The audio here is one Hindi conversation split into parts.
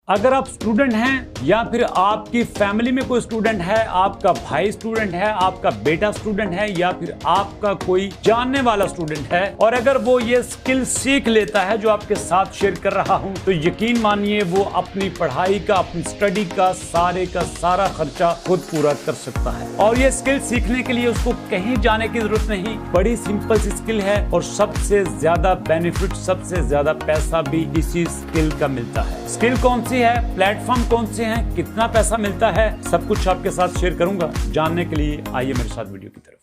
अगर आप स्टूडेंट हैं या फिर आपकी फैमिली में कोई स्टूडेंट है, आपका भाई स्टूडेंट है, आपका बेटा स्टूडेंट है या फिर आपका कोई जानने वाला स्टूडेंट है और अगर वो ये स्किल सीख लेता है जो आपके साथ शेयर कर रहा हूं, तो यकीन मानिए वो अपनी पढ़ाई का, अपनी स्टडी का सारा खर्चा खुद पूरा कर सकता है। और ये स्किल सीखने के लिए उसको कहीं जाने की जरूरत नहीं, बड़ी सिंपल सी स्किल है और सबसे ज्यादा बेनिफिट, सबसे ज्यादा पैसा भी इसी स्किल का मिलता है। स्किल कौन सी है, प्लेटफॉर्म कौन से हैं, कितना पैसा मिलता है, सब कुछ आपके साथ शेयर करूंगा। जानने के लिए आइए मेरे साथ वीडियो की तरफ।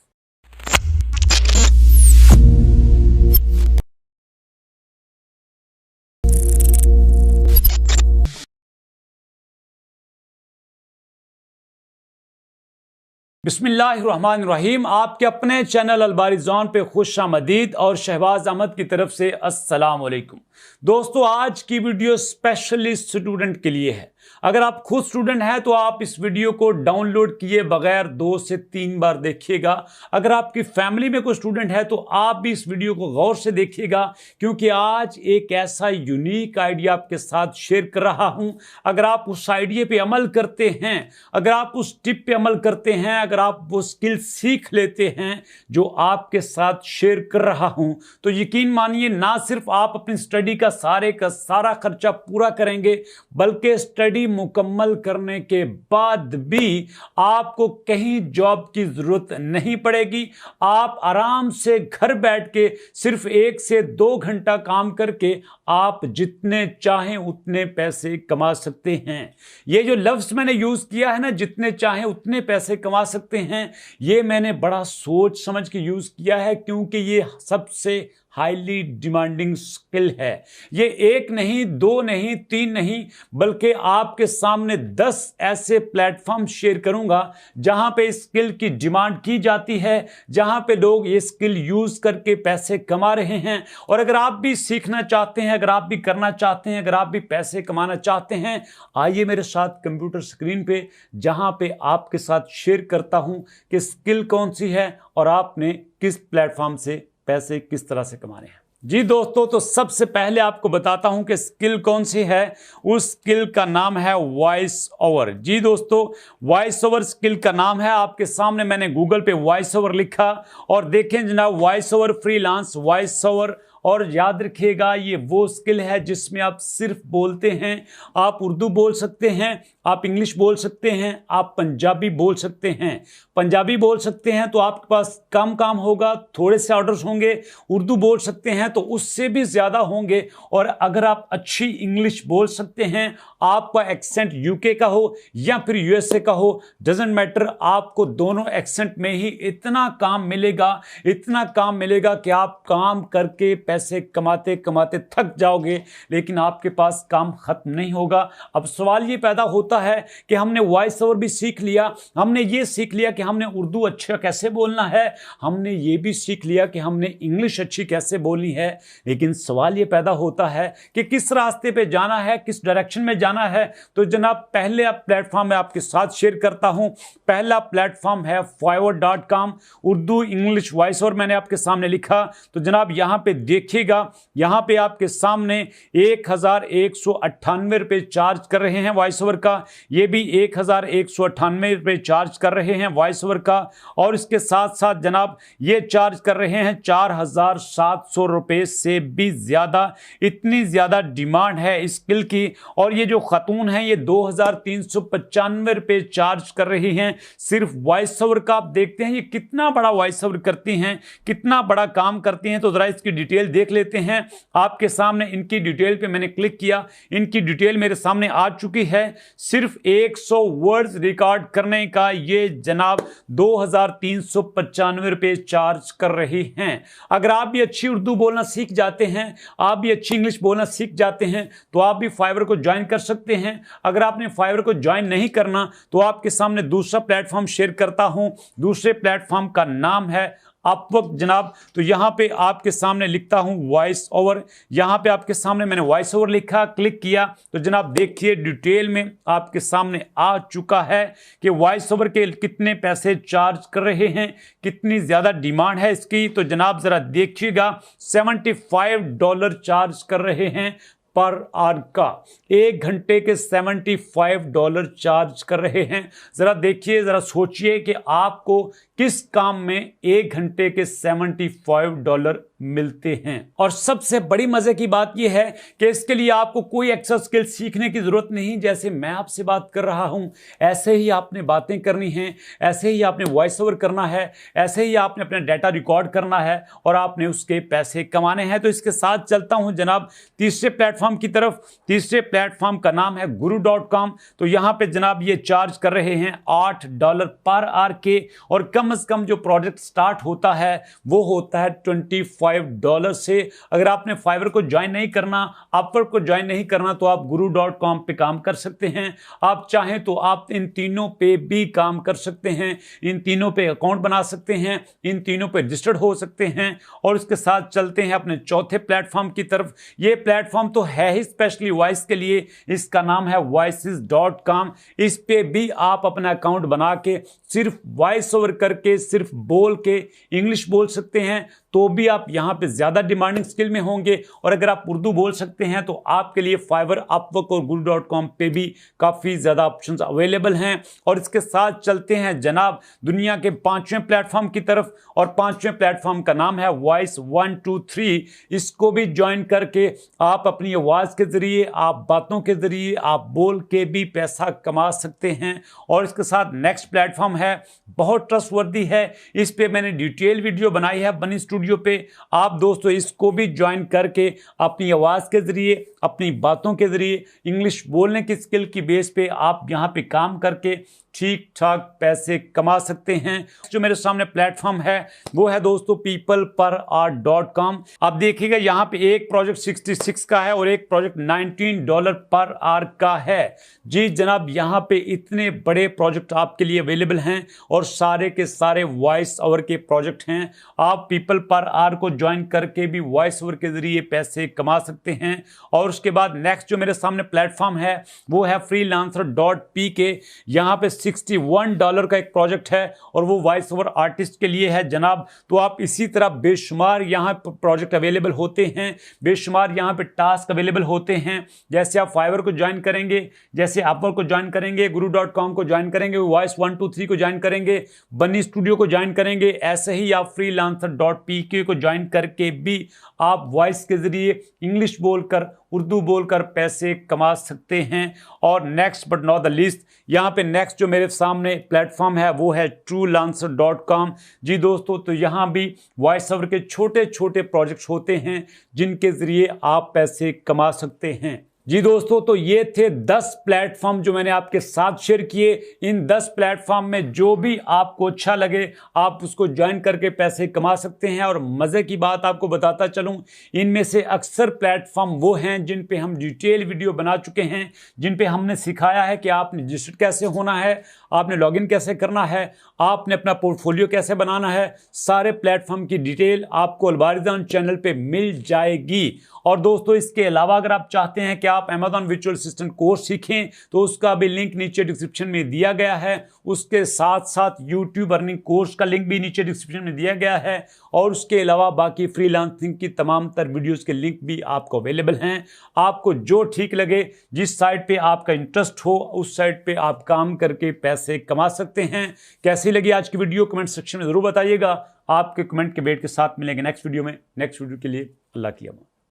बिस्मिल्लाहिर्रहमानिर्रहीम। आपके अपने चैनल अलबारी जोन पे खुश आमदीद और शहबाज अहमद की तरफ से अस्सलाम वालेकुम। दोस्तों, आज की वीडियो स्पेशली स्टूडेंट के लिए है। अगर आप खुद स्टूडेंट हैं तो आप इस वीडियो को डाउनलोड किए बगैर 2 से 3 बार देखिएगा। अगर आपकी फैमिली में कोई स्टूडेंट है तो आप भी इस वीडियो को गौर से देखिएगा, क्योंकि आज एक ऐसा यूनिक आइडिया आपके साथ शेयर कर रहा हूं। अगर आप उस आइडिया पे अमल करते हैं, अगर आप उस टिप पे अमल करते हैं, अगर आप वो स्किल सीख लेते हैं जो आपके साथ शेयर कर रहा हूं, तो यकीन मानिए ना सिर्फ आप अपनी स्टडी का सारा खर्चा पूरा करेंगे, बल्कि स्टडी मुकम्मल करने के बाद भी आपको कहीं जॉब की जरूरत नहीं पड़ेगी। आप आराम से घर बैठ के सिर्फ 1 से 2 घंटा काम करके आप जितने चाहें उतने पैसे कमा सकते हैं। ये जो लफ्ज मैंने यूज किया है ना, जितने चाहें उतने पैसे कमा सकते हैं, ये मैंने बड़ा सोच समझ के यूज किया है, क्योंकि ये सबसे हाईली डिमांडिंग स्किल है। ये 1 नहीं, 2 नहीं, 3 नहीं, बल्कि आपके सामने 10 ऐसे प्लेटफॉर्म शेयर करूंगा जहां पे इस स्किल की डिमांड की जाती है, जहां पे लोग ये स्किल यूज करके पैसे कमा रहे हैं। और अगर आप भी सीखना चाहते हैं, अगर आप भी करना चाहते हैं, अगर आप भी पैसे कमाना चाहते हैं, आइए मेरे साथ कंप्यूटर स्क्रीन पे, जहां पे आपके साथ शेयर करता हूं कि स्किल कौन सी है और आपने किस प्लेटफॉर्म से पैसे किस तरह से कमाने हैं। जी दोस्तों, तो सबसे पहले आपको बताता हूं कि स्किल कौन सी है। उस स्किल का नाम है वॉइस ओवर। जी दोस्तों, वॉइस ओवर स्किल का नाम है। आपके सामने मैंने गूगल पे वॉइस ओवर लिखा और देखें जनाब, voice over freelance voice over. और याद रखिएगा, ये वो स्किल है जिसमें आप सिर्फ बोलते हैं। आप उर्दू बोल सकते हैं, आप इंग्लिश बोल सकते हैं, आप पंजाबी बोल सकते हैं। पंजाबी बोल सकते हैं तो आपके पास कम काम होगा, थोड़े से ऑर्डर्स होंगे। उर्दू बोल सकते हैं तो उससे भी ज़्यादा होंगे। और अगर आप अच्छी इंग्लिश बोल सकते हैं, आपका एक्सेंट यूके का हो या फिर यूएसए का हो, डजेंट मैटर, आपको दोनों एक्सेंट में ही इतना काम मिलेगा, इतना काम मिलेगा कि आप काम करके पैसे कमाते कमाते थक जाओगे, लेकिन आपके पास काम खत्म नहीं होगा। अब सवाल ये पैदा होता है कि हमने वॉइस ओवर भी सीख लिया, हमने ये सीख लिया कि हमने उर्दू अच्छा कैसे बोलना है, हमने ये भी सीख लिया कि हमने इंग्लिश अच्छी कैसे बोलनी है, लेकिन सवाल ये पैदा होता है कि किस रास्ते पे जाना है, किस डायरेक्शन में जाना है। तो जनाब, पहले आप प्लेटफॉर्म में आपके साथ शेयर करता हूं। पहला प्लेटफॉर्म है fiverr.com। Urdu English voice over मैंने आपके सामने लिखा, तो जनाब यहां पे देखिएगा, यहां पे आपके सामने 1198 रुपए चार्ज कर रहे हैं वॉइस ओवर का। ये भी 1198 रुपए चार्ज कर रहे हैं वॉइस ओवर का। और इसके साथ साथ जनाब ये चार्ज कर रहे हैं 4700 रुपए से भी ज्यादा। इतनी ज्यादा डिमांड है इस स्किल की। और ये जो खातून है ये 2395 रुपए चार्ज कर रही हैं सिर्फ वॉइस ओवर का। आप देखते हैं ये कितना बड़ा वॉइस ओवर करती हैं, कितना बड़ा काम करती हैं। तो जरा इसकी डिटेल देख लेते हैं। आपके सामने इनकी डिटेल पे मैंने क्लिक किया, इनकी डिटेल मेरे सामने आ चुकी है। सिर्फ 100 वर्ड्स रिकॉर्ड करने का ये जनाब 2395 रुपए चार्ज कर रही हैं। अगर आप भी अच्छी उर्दू बोलना सीख जाते हैं, आप भी अच्छी इंग्लिश बोलना सीख जाते हैं, तो आप भी फाइवर को ज्वाइन कर सकते हैं। अगर आपने फाइवर को ज्वाइन नहीं करना तो आपके सामने दूसरा प्लेटफॉर्म शेयर करता हूं। दूसरे प्लेटफॉर्म का नाम है अपवर्क जनाब। तो यहां पे आपके सामने लिखता हूं वॉइस ओवर। यहां पे आपके सामने मैंने वॉइस ओवर लिखा, क्लिक किया तो जनाब देखिए डिटेल में आपके सामने आ चुका है कि वॉइस ओवर के कितने पैसे चार्ज कर रहे हैं, कितनी ज्यादा डिमांड है इसकी। तो जनाब जरा देखिएगा, $75 चार्ज कर रहे हैं पर आवर का 1 घंटे के $75 चार्ज कर रहे हैं। जरा देखिए, जरा सोचिए कि आपको किस काम में 1 घंटे के $75 मिलते हैं। और सबसे बड़ी मजे की बात यह है कि इसके लिए आपको कोई एक्स्ट्रा स्किल सीखने की जरूरत नहीं। जैसे मैं आपसे बात कर रहा हूं, ऐसे ही आपने बातें करनी है, ऐसे ही आपने वॉइस ओवर करना है, ऐसे ही आपने अपना डाटा रिकॉर्ड करना है और आपने उसके पैसे कमाने हैं। तो इसके साथ चलता हूं जनाब तीसरे प्लेटफॉर्म की तरफ। तीसरे प्लेटफॉर्म का नाम है guru.com। तो यहां पे जनाब ये चार्ज कर रहे हैं $8 पर आवर के, और कम से कम जो प्रोजेक्ट स्टार्ट होता है वो होता है $25 से। अगर आपने फाइवर को ज्वाइन नहीं करना, अपवर्क को ज्वाइन नहीं करना, तो आप guru.com पे काम कर सकते हैं। आप चाहें तो आप इन तीनों पे भी काम कर सकते हैं, इन तीनों पे अकाउंट बना सकते हैं, इन तीनों पे रजिस्टर्ड हो सकते हैं। और इसके साथ चलते हैं अपने चौथे प्लेटफॉर्म की तरफ। ये प्लेटफॉर्म तो है ही स्पेशली वॉइस के लिए, इसका नाम है voices.com। इस पे भी आप अपना अकाउंट बना के सिर्फ वॉइस ओवर करके, सिर्फ बोल के इंग्लिश बोल सकते हैं, तो भी आप यहां पे ज्यादा डिमांडिंग स्किल में होंगे। और अगर आप उर्दू बोल सकते हैं तो आपके लिए फाइवर, अपवर्क और guru.com पे भी काफी ज्यादा ऑप्शंस अवेलेबल हैं। और इसके साथ चलते हैं जनाब दुनिया के 5वें प्लेटफॉर्म की तरफ, और 5वें प्लेटफॉर्म का नाम है वॉइस 123। इसको भी ज्वाइन करके आप अपनी आवाज के जरिए, आप बातों के जरिए, आप बोल के भी पैसा कमा सकते हैं। और इसके साथ नेक्स्ट प्लेटफॉर्म है, बहुत ट्रस्टवर्दी है, इस पे मैंने डिटेल वीडियो बनाई है बनी स्टूडियो पे। आप दोस्तों इसको भी ज्वाइन करके अपनी आवाज के जरिए, अपनी बातों के जरिए, इंग्लिश बोलने की स्किल की बेस पे आप यहां पे काम करके ठीक ठाक पैसे कमा सकते हैं। जो मेरे सामने प्लेटफॉर्म है वो है दोस्तों peopleperhour.com। आप देखिएगा यहां पे एक प्रोजेक्ट 66 का है और एक प्रोजेक्ट $19 पर आवर का है। जी जनाब, यहां पे इतने बड़े प्रोजेक्ट आपके लिए अवेलेबल हैं और सारे के सारे वॉइस ओवर के प्रोजेक्ट हैं। आप पीपल पर आवर को ज्वाइन करके भी वॉइस ओवर के जरिए पैसे कमा सकते हैं। और उसके बाद नेक्स्ट जो मेरे सामने प्लेटफॉर्म है वो है freelancer.pk। यहां पे $61 का एक प्रोजेक्ट है और वो वॉइस ओवर आर्टिस्ट के लिए है जनाब। तो आप इसी तरह बेशुमार यहाँ प्रोजेक्ट अवेलेबल होते हैं, बेशुमार यहाँ पे टास्क अवेलेबल होते हैं। जैसे आप फाइवर को ज्वाइन करेंगे, जैसे अपवर्क को ज्वाइन करेंगे, guru.com को ज्वाइन करेंगे, वॉइस 123 को ज्वाइन करेंगे, बनी स्टूडियो को ज्वाइन करेंगे, ऐसे ही आप freelancer.pk को ज्वाइन करके भी आप वॉइस के जरिए इंग्लिश बोलकर, उर्दू बोलकर पैसे कमा सकते हैं। और next but not the least, यहाँ पे नेक्स्ट जो मेरे सामने प्लेटफॉर्म है वो है truelancer.com। जी दोस्तों, तो यहाँ भी वॉइस ओवर के छोटे छोटे प्रोजेक्ट्स होते हैं जिनके जरिए आप पैसे कमा सकते हैं। जी दोस्तों, तो ये थे 10 प्लेटफॉर्म जो मैंने आपके साथ शेयर किए। इन 10 प्लेटफॉर्म में जो भी आपको अच्छा लगे आप उसको ज्वाइन करके पैसे कमा सकते हैं। और मज़े की बात आपको बताता चलूं, इनमें से अक्सर प्लेटफॉर्म वो हैं जिन पे हम डिटेल वीडियो बना चुके हैं, जिन पे हमने सिखाया है कि आपने रजिस्टर्ड कैसे होना है, आपने लॉगिन कैसे करना है, आपने अपना पोर्टफोलियो कैसे बनाना है। सारे प्लेटफॉर्म की डिटेल आपको अलबारिज़ॉन चैनल पे मिल जाएगी। और दोस्तों, इसके अलावा अगर आप चाहते हैं कि आप Amazon वर्चुअल असिस्टेंट कोर्स सीखें तो उसका भी लिंक नीचे डिस्क्रिप्शन में दिया गया है। उसके साथ साथ YouTube अर्निंग कोर्स का लिंक भी नीचे डिस्क्रिप्शन में दिया गया है। और उसके अलावा बाकी फ्रीलांसिंग की तमाम तर वीडियोस के लिंक भी आपको अवेलेबल हैं। आपको जो ठीक लगे, जिस साइट पे आपका इंटरेस्ट हो, उस साइट पे आप काम करके पैसे कमा सकते हैं। कैसी लगी आज की वीडियो कमेंट सेक्शन में जरूर बताइएगा। आपके कमेंट के वेट के साथ मिलेंगे नेक्स्ट वीडियो में। नेक्स्ट वीडियो के लिए अल्लाह की अमान।